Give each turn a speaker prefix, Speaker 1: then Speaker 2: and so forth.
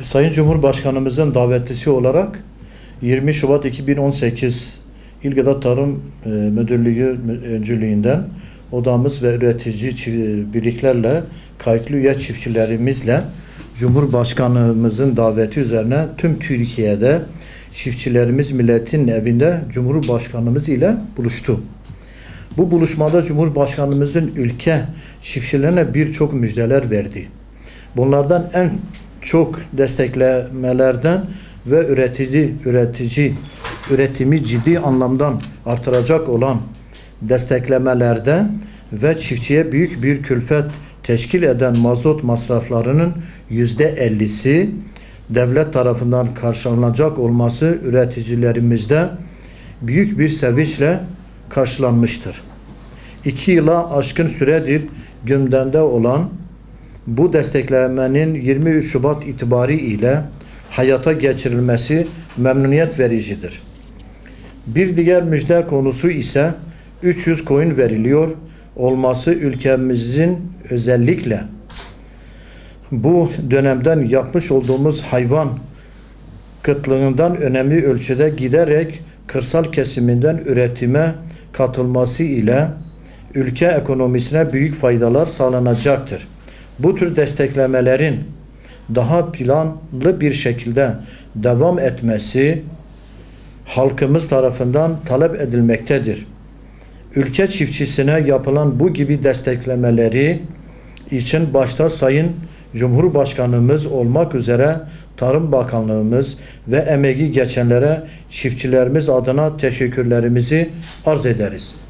Speaker 1: Sayın Cumhurbaşkanımızın davetlisi olarak 20 Şubat 2018 İl Gıda Tarım Müdürlüğü öncülüğünden odamız ve üretici birliklerle kayıtlı üye çiftçilerimizle Cumhurbaşkanımızın daveti üzerine tüm Türkiye'de çiftçilerimiz milletin evinde Cumhurbaşkanımız ile buluştu. Bu buluşmada Cumhurbaşkanımızın ülke çiftçilerine birçok müjdeler verdi. Bunlardan en çok desteklemelerden ve üretimi ciddi anlamda artıracak olan desteklemelerde ve çiftçiye büyük bir külfet teşkil eden mazot masraflarının %50'si devlet tarafından karşılanacak olması üreticilerimizde büyük bir sevinçle karşılanmıştır. 2 yıla aşkın süredir gündemde olan bu desteklemenin 23 Şubat itibariyle hayata geçirilmesi memnuniyet vericidir. Bir diğer müjde konusu ise 300 koyun veriliyor olması ülkemizin özellikle bu dönemden yapmış olduğumuz hayvan kıtlığından önemli ölçüde giderek kırsal kesiminden üretime katılması ile ülke ekonomisine büyük faydalar sağlanacaktır. Bu tür desteklemelerin daha planlı bir şekilde devam etmesi halkımız tarafından talep edilmektedir. Ülke çiftçisine yapılan bu gibi desteklemeleri için başta Sayın Cumhurbaşkanımız olmak üzere Tarım Bakanlığımız ve emeği geçenlere çiftçilerimiz adına teşekkürlerimizi arz ederiz.